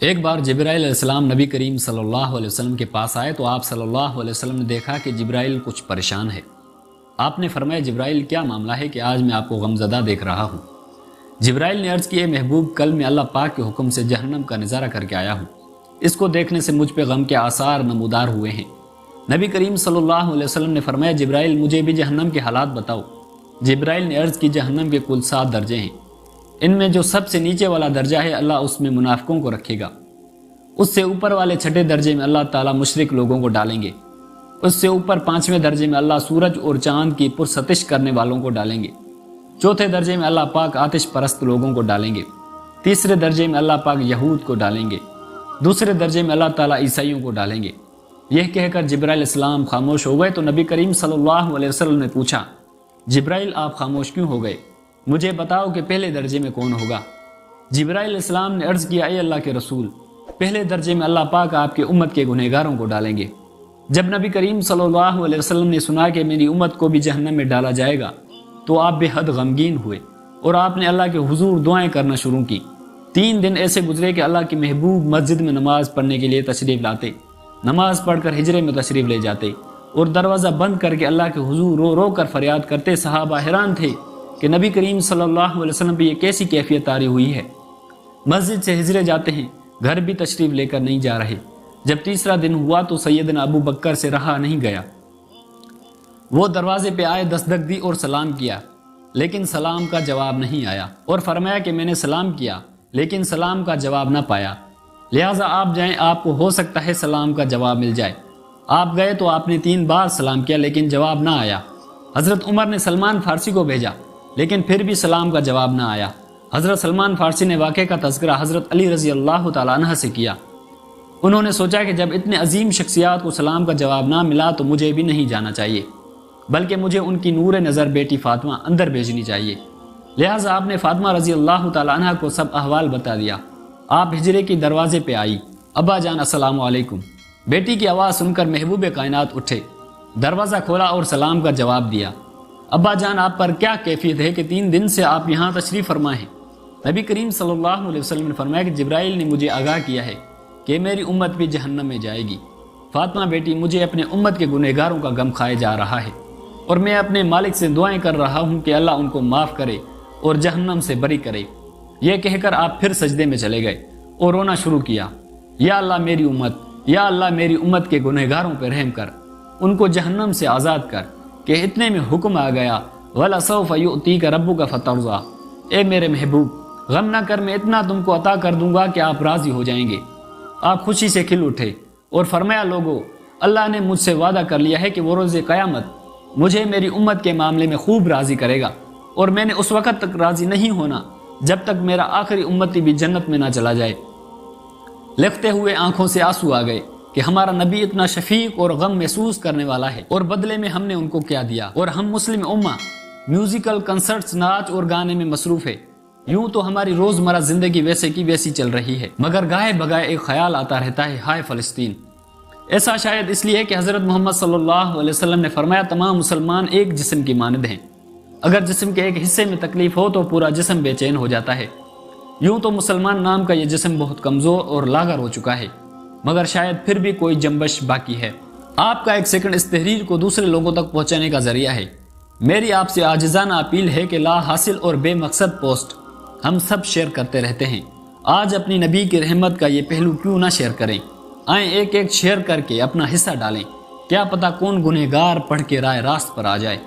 ایک بار جبرائیل علیہ السلام نبی کریم صلی اللہ علیہ وسلم کے پاس آئے تو آپ صلی اللہ علیہ وسلم نے دیکھا کہ جبرائیل کچھ پریشان ہے۔ آپ نے فرمایا جبرائیل کیا معاملہ ہے کہ آج میں آپ کو غمزدہ دیکھ رہا ہوں؟ جبرائیل نے عرض کی اے محبوب، کل میں اللہ پاک کے حکم سے جہنم کا نظارہ کر کے آیا ہوں، اس کو دیکھنے سے مجھ پہ غم کے آثار نمودار ہوئے ہیں۔ نبی کریم صلی اللہ علیہ وسلم نے فرمایا جبرائیل مجھے بھی جہنم کے حالات بتاؤ۔ جبرائیل نے عرض کی جہنم کے کل 7 درجے ہیں، ان میں جو سب سے نیچے والا درجہ ہے اللہ اس میں منافقوں کو رکھے گا، اس سے اوپر والے 6 درجے میں اللہ تعالیٰ مشرک لوگوں کو ڈالیں گے، اس سے اوپر 5ویں درجے میں اللہ سورج اور چاند کی پرستش کرنے والوں کو ڈالیں گے، 4تھے درجے میں اللہ پاک آتش پرست لوگوں کو ڈالیں گے، 3رے درجے میں اللہ پاک یہود کو ڈالیں گے، 2 درجے میں اللہ تعالیٰ عیسائیوں کو ڈالیں گے۔ یہ کہہ کر جبرائیل السلام خاموش ہو گئے تو نبی کریم صلی اللہ علیہ وسلم نے پوچھا جبرائیل آپ خاموش کیوں ہو گئے؟ مجھے بتاؤ کہ پہلے درجے میں کون ہوگا؟ جبرائیل السلام نے عرض کیا اے اللہ کے رسول، پہلے درجے میں اللہ پاک آپ کے امت کے گنہگاروں کو ڈالیں گے۔ جب نبی کریم صلی اللہ علیہ وسلم نے سنا کہ میری امت کو بھی جہنم میں ڈالا جائے گا تو آپ بے حد غمگین ہوئے اور آپ نے اللہ کے حضور دعائیں کرنا شروع کی۔ 3 دن ایسے گزرے کہ اللہ کے محبوب مسجد میں نماز پڑھنے کے لیے تشریف لاتے، نماز پڑھ کر ہجرے میں تشریف لے جاتے اور دروازہ بند کر کے اللہ کے حضور رو رو کر فریاد کرتے۔ صحابہ حیران تھے کہ نبی کریم صلی اللہ علیہ وسلم پہ یہ کیسی کیفیت طاری ہوئی ہے، مسجد سے ہجرے جاتے ہیں، گھر بھی تشریف لے کر نہیں جا رہے۔ جب 3 دن ہوا تو سیدنا ابو بکر سے رہا نہیں گیا، وہ دروازے پہ آئے، دستک دی اور سلام کیا، لیکن سلام کا جواب نہیں آیا، اور فرمایا کہ میں نے سلام کیا لیکن سلام کا جواب نہ پایا، لہٰذا آپ جائیں، آپ کو ہو سکتا ہے سلام کا جواب مل جائے۔ آپ گئے تو آپ نے 3 بار سلام کیا لیکن جواب نہ آیا۔ حضرت عمر نے سلمان فارسی کو بھیجا لیکن پھر بھی سلام کا جواب نہ آیا۔ حضرت سلمان فارسی نے واقعے کا تذکرہ حضرت علی رضی اللہ تعالیٰ عنہ سے کیا۔ انہوں نے سوچا کہ جب اتنے عظیم شخصیات کو سلام کا جواب نہ ملا تو مجھے بھی نہیں جانا چاہیے، بلکہ مجھے ان کی نور نظر بیٹی فاطمہ اندر بھیجنی چاہیے۔ لہٰذا آپ نے فاطمہ رضی اللہ تعالیٰ عنہ کو سب احوال بتا دیا۔ آپ ہجرے کی دروازے پہ آئی، ابا جان السلام علیکم۔ بیٹی کی آواز سن کر محبوب کائنات اٹھے، دروازہ کھولا اور سلام کا جواب دیا۔ ابا جان آپ پر کیا کیفیت ہے کہ 3 دن سے آپ یہاں تشریف فرما ہیں؟ نبی کریم صلی اللہ علیہ وسلم نے فرمایا کہ جبرائیل نے مجھے آگاہ کیا ہے کہ میری امت بھی جہنم میں جائے گی۔ فاطمہ بیٹی، مجھے اپنے امت کے گنہگاروں کا غم کھائے جا رہا ہے اور میں اپنے مالک سے دعائیں کر رہا ہوں کہ اللہ ان کو معاف کرے اور جہنم سے بری کرے۔ یہ کہہ کر آپ پھر سجدے میں چلے گئے اور رونا شروع کیا، یا اللہ میری امت، یا اللہ میری امت کے گنہگاروں پہ رحم کر، ان کو جہنم سے آزاد کر۔ کہ اتنے میں حکم آ گیا وَلَسَوْفَ يُؤْتِيكَ رَبُّكَ فَتَرْضَىٰ، اے میرے محبوب غم نہ کر، میں اتنا تم کو عطا کر دوں گا کہ آپ راضی ہو جائیں گے۔ آپ خوشی سے کھل اٹھے اور فرمایا لوگو، اللہ نے مجھ سے وعدہ کر لیا ہے کہ وہ روز قیامت مجھے میری امت کے معاملے میں خوب راضی کرے گا، اور میں نے اس وقت تک راضی نہیں ہونا جب تک میرا آخری امتی بھی جنت میں نہ چلا جائے۔ لکھتے ہوئے آنکھوں سے آنسو آ گئے کہ ہمارا نبی اتنا شفیق اور غم محسوس کرنے والا ہے، اور بدلے میں ہم نے ان کو کیا دیا۔ اور ہم مسلم امہ میوزیکل کنسرٹس، ناچ اور گانے میں مصروف ہے۔ یوں تو ہماری روزمرہ زندگی ویسے کی ویسی چل رہی ہے، مگر گاہے بگائے ایک خیال آتا رہتا ہے، ہائے فلسطین۔ ایسا شاید اس لیے کہ حضرت محمد صلی اللہ علیہ وسلم نے فرمایا تمام مسلمان ایک جسم کی مانند ہیں، اگر جسم کے ایک حصے میں تکلیف ہو تو پورا جسم بے چین ہو جاتا ہے۔ یوں تو مسلمان نام کا یہ جسم بہت کمزور اور لاغر ہو چکا ہے، مگر شاید پھر بھی کوئی جنبش باقی ہے۔ آپ کا 1 سیکنڈ اس تحریر کو دوسرے لوگوں تک پہنچانے کا ذریعہ ہے۔ میری آپ سے عاجزانہ اپیل ہے کہ لا حاصل اور بے مقصد پوسٹ ہم سب شیئر کرتے رہتے ہیں، آج اپنی نبی کی رحمت کا یہ پہلو کیوں نہ شیئر کریں؟ آئیں ایک شیئر کر کے اپنا حصہ ڈالیں، کیا پتہ کون گنہگار پڑھ کے رائے راست پر آ جائے۔